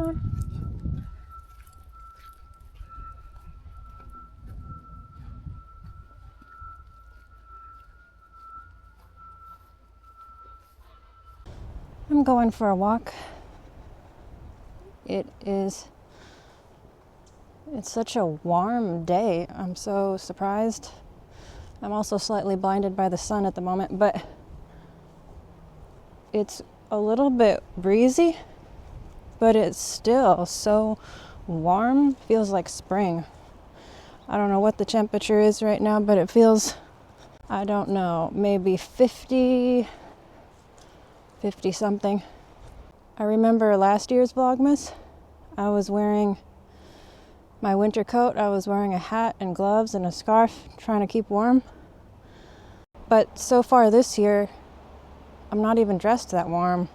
on. I'm going for a walk. It's such a warm day. I'm so surprised. I'm also slightly blinded by the sun at the moment, but it's a little bit breezy, but it's still so warm. Feels like spring. I don't know what the temperature is right now, but it feels, I don't know, maybe 50 something. I remember last year's Vlogmas. I was wearing my winter coat. I was wearing a hat and gloves and a scarf, trying to keep warm. But so far this year, I'm not even dressed that warm.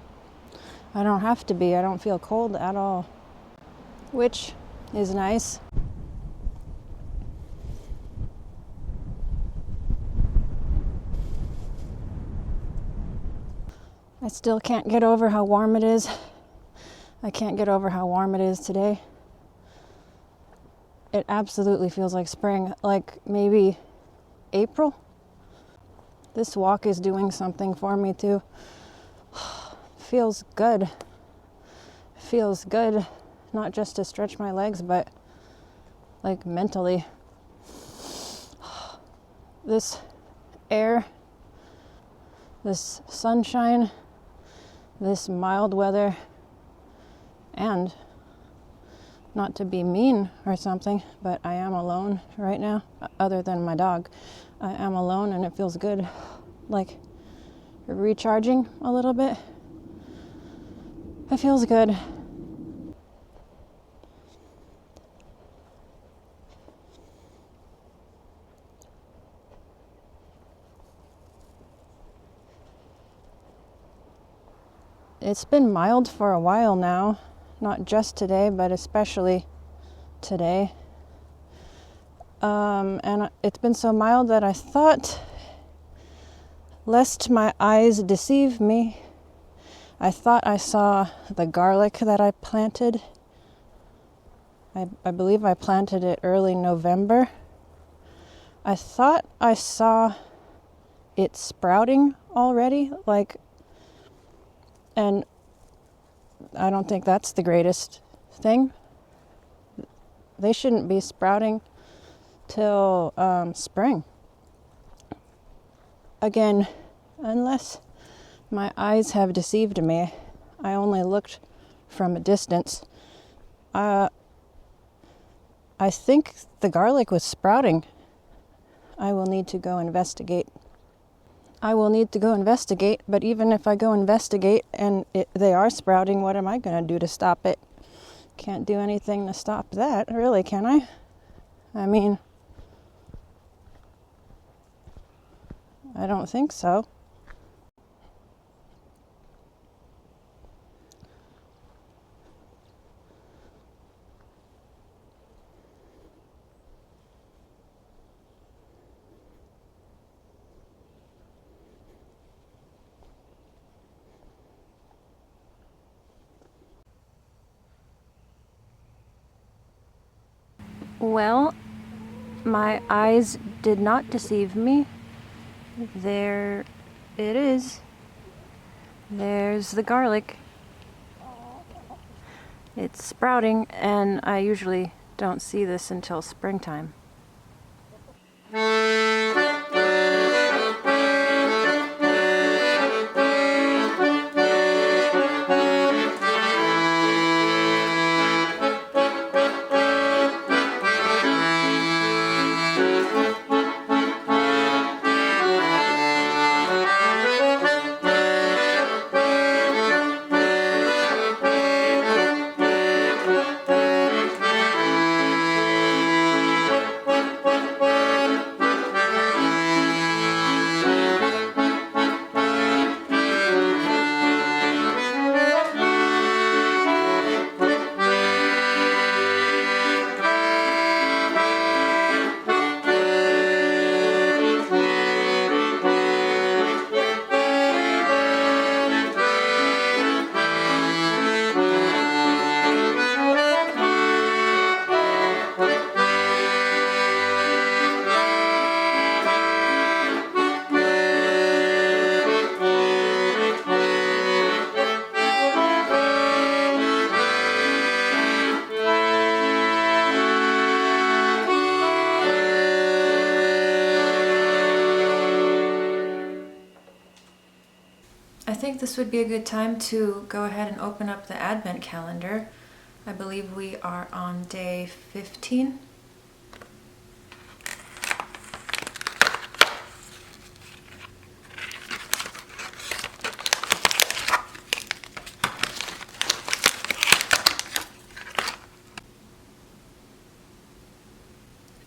I don't have to be. I don't feel cold at all, which is nice. I still can't get over how warm it is. I can't get over how warm it is today. It absolutely feels like spring, like maybe April. This walk is doing something for me too. Feels good. Feels good, not just to stretch my legs, but like mentally. This air, this sunshine, this mild weather, and not to be mean or something, but I am alone right now, other than my dog. I am alone and it feels good, like recharging a little bit. It feels good. It's been mild for a while now, not just today, but especially today. And it's been so mild that I thought, lest my eyes deceive me, I thought I saw the garlic that I planted. I believe I planted it early November. I thought I saw it sprouting already, and I don't think that's the greatest thing. They shouldn't be sprouting till spring. Again, unless my eyes have deceived me, I only looked from a distance. I think the garlic was sprouting. I will need to go investigate. But even if I go investigate and they are sprouting, what am I going to do to stop it? Can't do anything to stop that, really, can I? I mean, I don't think so. Well, my eyes did not deceive me. There it is. There's the garlic. It's sprouting, and I usually don't see this until springtime. think this would be a good time to go ahead and open up the Advent calendar. I believe we are on day 15.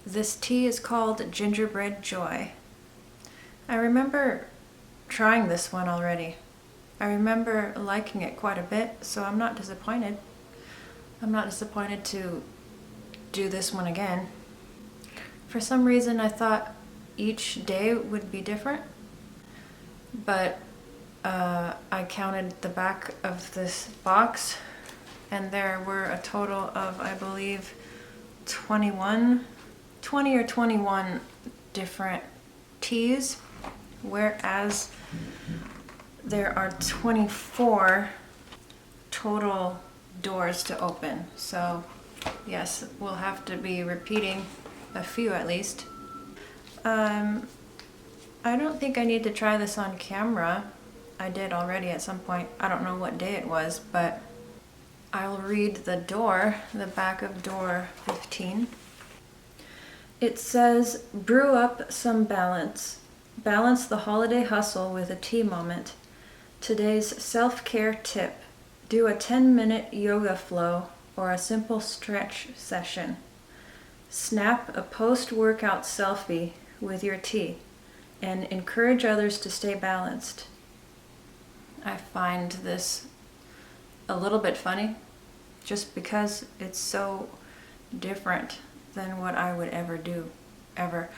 This tea is called Gingerbread Joy. I remember trying this one already. I remember liking it quite a bit, so I'm not disappointed. I'm not disappointed to do this one again. For some reason I thought each day would be different, but I counted the back of this box and there were a total of, I believe, 20 or 21 different teas, whereas there are 24 total doors to open. So yes, we'll have to be repeating a few at least. I don't think I need to try this on camera. I did already at some point. I don't know what day it was, but I'll read the back of door 15. It says, brew up some balance. Balance the holiday hustle with a tea moment. Today's self-care tip. Do a 10-minute yoga flow or a simple stretch session. Snap a post-workout selfie with your tea and encourage others to stay balanced. I find this a little bit funny just because it's so different than what I would ever do, ever.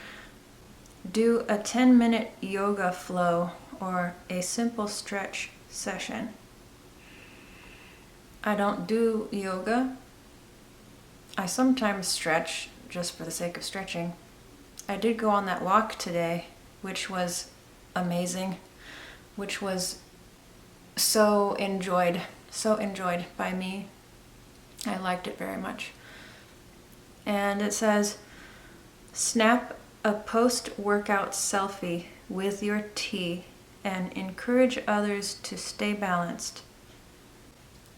Do a 10-minute yoga flow or a simple stretch session. I don't do yoga. I sometimes stretch just for the sake of stretching. I did go on that walk today, which was amazing, which was so enjoyed by me. I liked it very much. And it says, snap a post-workout selfie with your tea and encourage others to stay balanced.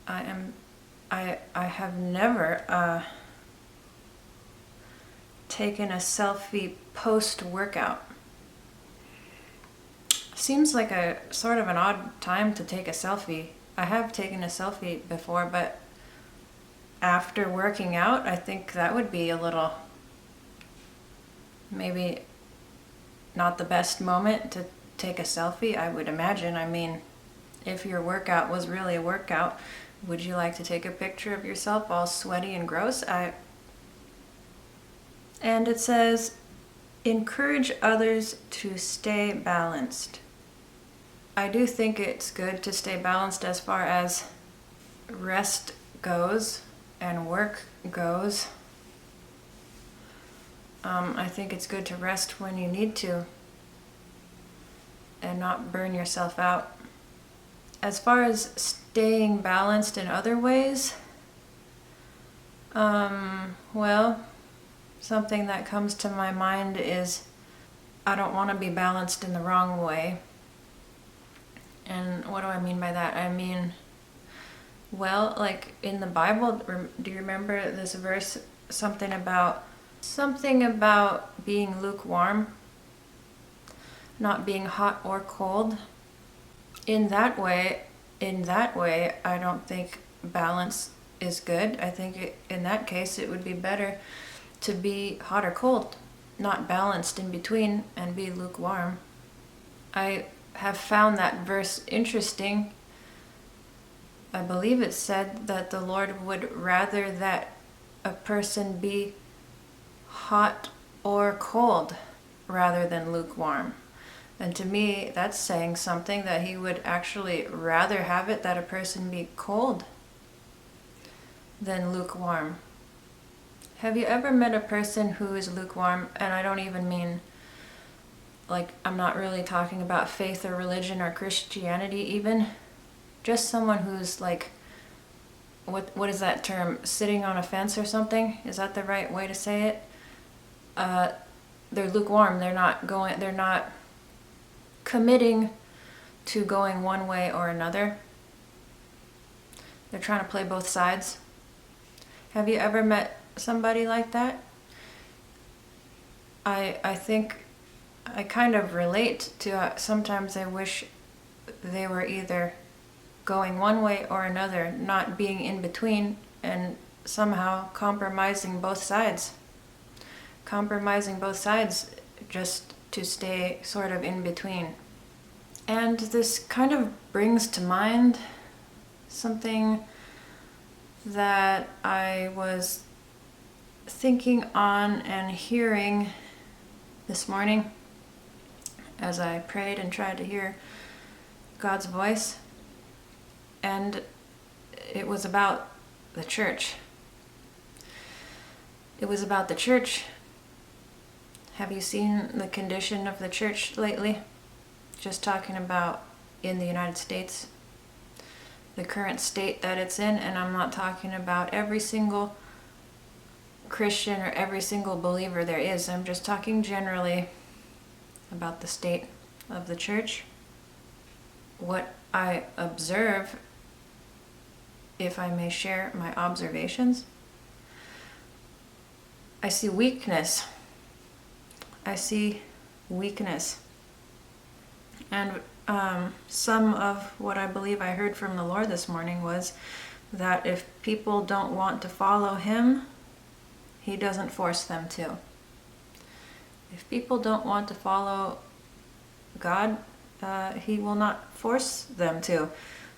I have never taken a selfie post-workout. Seems like a sort of an odd time to take a selfie. I have taken a selfie before, but after working out, I think that would be a little, maybe not the best moment to take a selfie, I would imagine. I mean, if your workout was really a workout, would you like to take a picture of yourself all sweaty and gross? And it says, encourage others to stay balanced. I do think it's good to stay balanced as far as rest goes and work goes. I think it's good to rest when you need to and not burn yourself out. As far as staying balanced in other ways, well, something that comes to my mind is I don't want to be balanced in the wrong way. And what do I mean by that? I mean, well, like in the Bible, do you remember this verse, something about being lukewarm, not being hot or cold? In that way, I don't think balance is good. I think in that case, it would be better to be hot or cold, not balanced in between and be lukewarm. I have found that verse interesting. I believe it said that the Lord would rather that a person be hot or cold rather than lukewarm. And to me, that's saying something, that he would actually rather have it that a person be cold than lukewarm. Have you ever met a person who is lukewarm? And I don't even mean, like, I'm not really talking about faith or religion or Christianity even. Just someone who's like, what is that term? Sitting on a fence or something? Is that the right way to say it? They're lukewarm. They're not committing to going one way or another. They're trying to play both sides. Have you ever met somebody like that? I think I kind of relate to sometimes I wish they were either going one way or another, not being in between, and somehow compromising both sides. Compromising both sides just to stay sort of in between. And this kind of brings to mind something that I was thinking on and hearing this morning as I prayed and tried to hear God's voice. And it was about the church. It was about the church. Have you seen the condition of the church lately? Just talking about in the United States, the current state that it's in, and I'm not talking about every single Christian or every single believer there is. I'm just talking generally about the state of the church. What I observe, if I may share my observations, I see weakness. I see weakness. And some of what I believe I heard from the Lord this morning was that if people don't want to follow Him, He doesn't force them to. If people don't want to follow God, He will not force them to.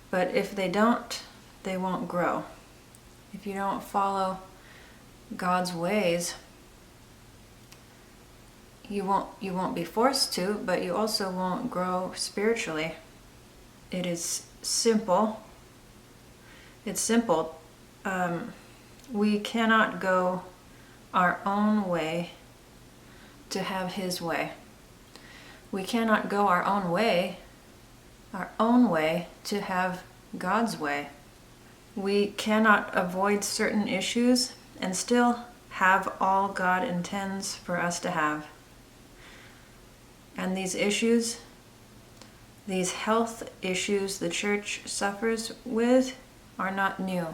But if they don't, they won't grow. If you don't follow God's ways, you won't be forced to, but you also won't grow spiritually. It is simple. It's simple. We cannot go our own way to have His way. We cannot go our own way to have God's way. We cannot avoid certain issues and still have all God intends for us to have. And these issues, these health issues the church suffers with, are not new.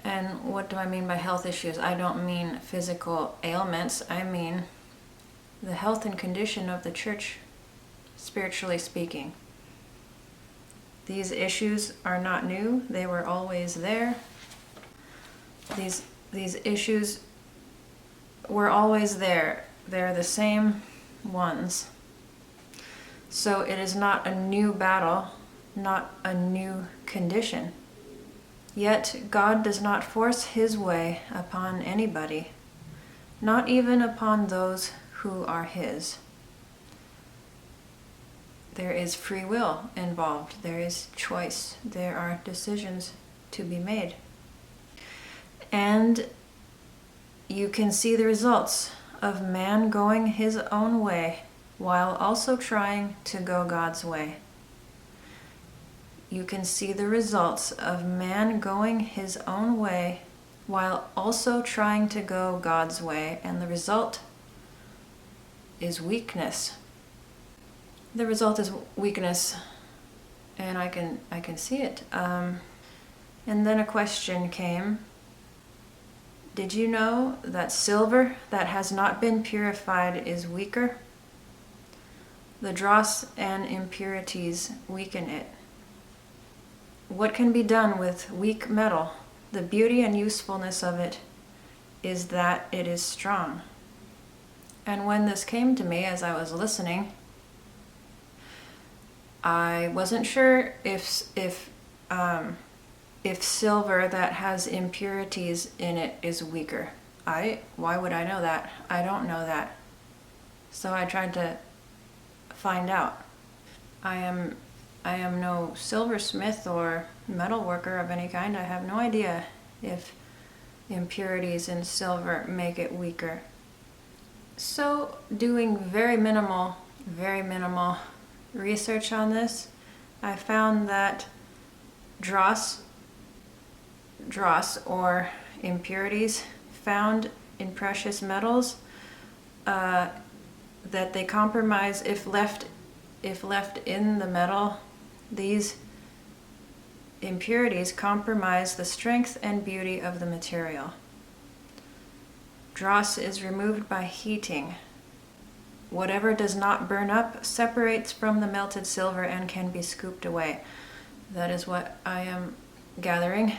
And what do I mean by health issues? I don't mean physical ailments. I mean the health and condition of the church, spiritually speaking. These issues are not new. They were always there. These issues were always there. They're the same ones. So it is not a new battle, not a new condition. Yet God does not force His way upon anybody, not even upon those who are His. There is free will involved. There is choice. There are decisions to be made. And you can see the results of man going his own way while also trying to go God's way. You can see the results of man going his own way while also trying to go God's way, and the result is weakness. The result is weakness, and I can see it. And then a question came. Did you know that silver that has not been purified is weaker? The dross and impurities weaken it. What can be done with weak metal? The beauty and usefulness of it is that it is strong. And when this came to me as I was listening, I wasn't sure if silver that has impurities in it is weaker. Why would I know that? I don't know that. So I tried to find out. I am no silversmith or metal worker of any kind. I have no idea if impurities in silver make it weaker. So doing very minimal research on this, I found that dross or impurities found in precious metals, that they compromise if left if left in the metal, these impurities compromise the strength and beauty of the material. Dross is removed by heating. Whatever does not burn up separates from the melted silver and can be scooped away. That is what I am gathering.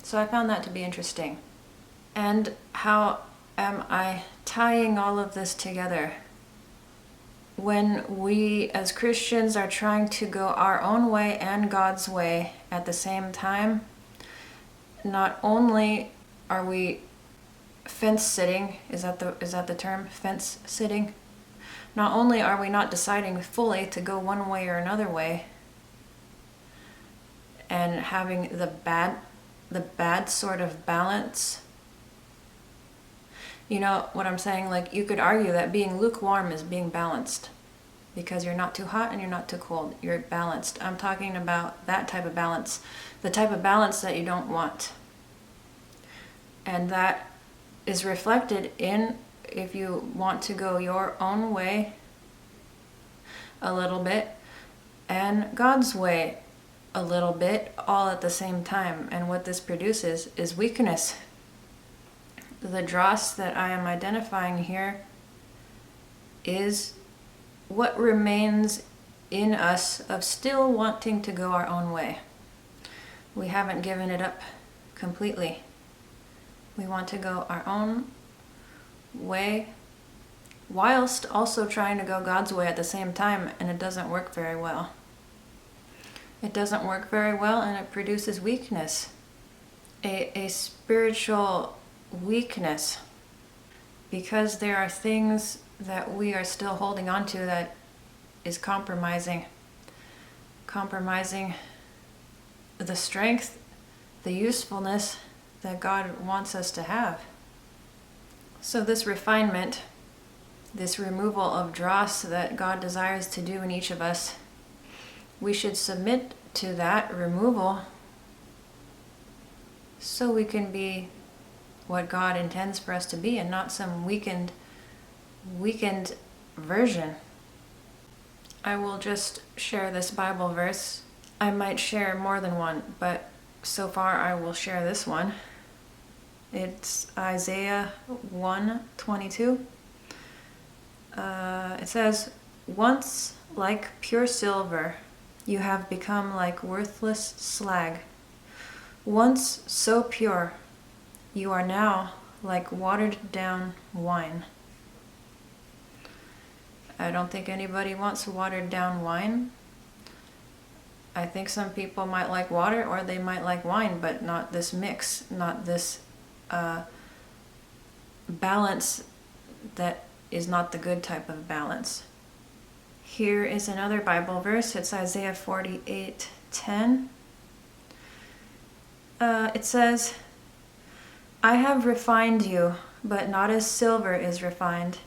So I found that to be interesting. And how am I tying all of this together? When we as Christians are trying to go our own way and God's way at the same time, not only are we fence sitting, is that the term, fence sitting? Not only are we not deciding fully to go one way or another way and having the bad sort of balance. You know what I'm saying? Like, you could argue that being lukewarm is being balanced because you're not too hot and you're not too cold. You're balanced. I'm talking about that type of balance, the type of balance that you don't want. And that is reflected in, if you want to go your own way a little bit and God's way a little bit, all at the same time. And what this produces is weakness. The dross that I am identifying here is what remains in us of still wanting to go our own way. We haven't given it up completely. We want to go our own way whilst also trying to go God's way at the same time, and it doesn't work very well. It doesn't work very well, and it produces weakness, a spiritual weakness, because there are things that we are still holding on to that is compromising the strength, the usefulness that God wants us to have. So this refinement, this removal of dross that God desires to do in each of us, we should submit to that removal so we can be what God intends for us to be and not some weakened version. I will just share this Bible verse. I might share more than one, but so far I will share this one. It's Isaiah 1:22. It says, "Once like pure silver, you have become like worthless slag. Once so pure, you are now like watered down wine." I don't think anybody wants watered down wine. I think some people might like water or they might like wine, but not this mix, not this balance that is not the good type of balance. Here is another Bible verse. It's Isaiah 48:10. It says, "I have refined you, but not as silver is refined.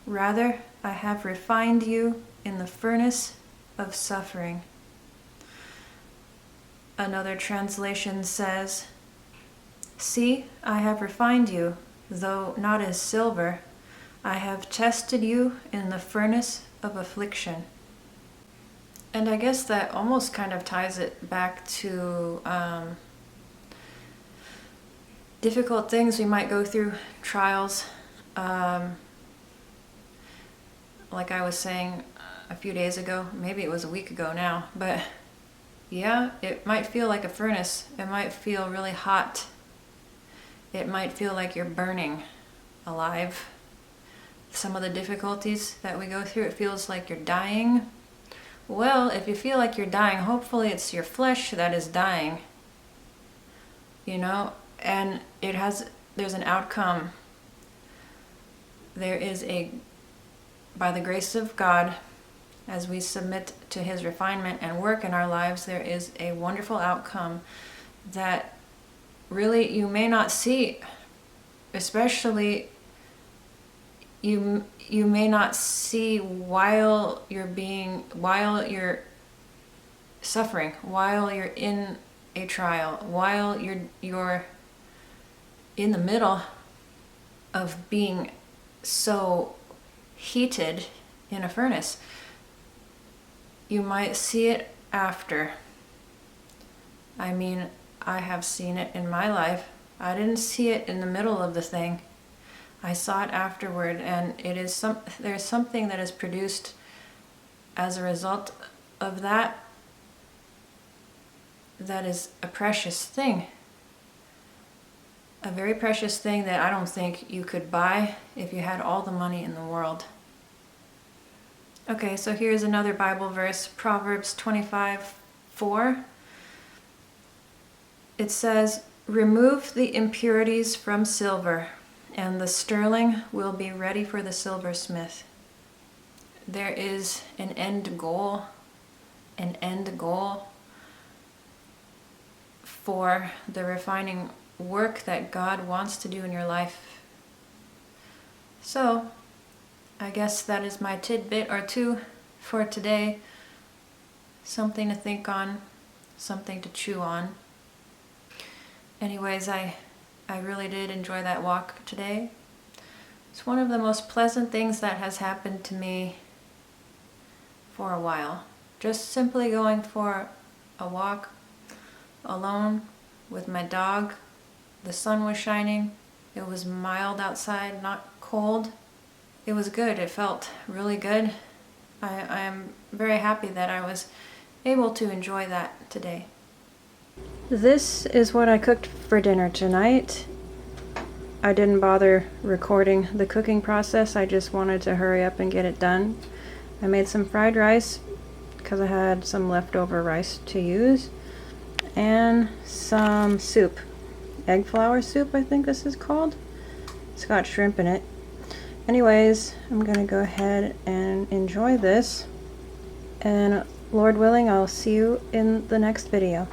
Rather, I have refined you in the furnace of suffering." Another translation says, "See, I have refined you, though not as silver. I have tested you in the furnace of affliction." And I guess that almost kind of ties it back to difficult things we might go through, trials. Like I was saying a few days ago, maybe it was a week ago now, but yeah, it might feel like a furnace. It might feel really hot. It might feel like you're burning alive. Some of the difficulties that we go through, it feels like you're dying. Well, if you feel like you're dying, hopefully it's your flesh that is dying. You know, and there's an outcome. There is by the grace of God, as we submit to His refinement and work in our lives, there is a wonderful outcome that really you may not see, especially you may not see while you're suffering, while you're in a trial, while you're in the middle of being so heated in a furnace. you might see it after. I mean, I have seen it in my life. I didn't see it in the middle of the thing. I saw it afterward, and there's something that is produced as a result of that is a precious thing. A very precious thing that I don't think you could buy if you had all the money in the world. Okay, so here's another Bible verse, Proverbs 25:4. It says, "Remove the impurities from silver, and the sterling will be ready for the silversmith." There is an end goal for the refining work that God wants to do in your life. So, I guess that is my tidbit or two for today. Something to think on, something to chew on. Anyways, I really did enjoy that walk today. It's one of the most pleasant things that has happened to me for a while. Just simply going for a walk alone with my dog. The sun was shining. It was mild outside, not cold. It was good. It felt really good. I am very happy that I was able to enjoy that today. This is what I cooked for dinner tonight. I didn't bother recording the cooking process. I just wanted to hurry up and get it done. I made some fried rice because I had some leftover rice to use, and some soup. Egg flour soup, I think this is called. It's got shrimp in it. Anyways, I'm gonna go ahead and enjoy this, and Lord willing, I'll see you in the next video.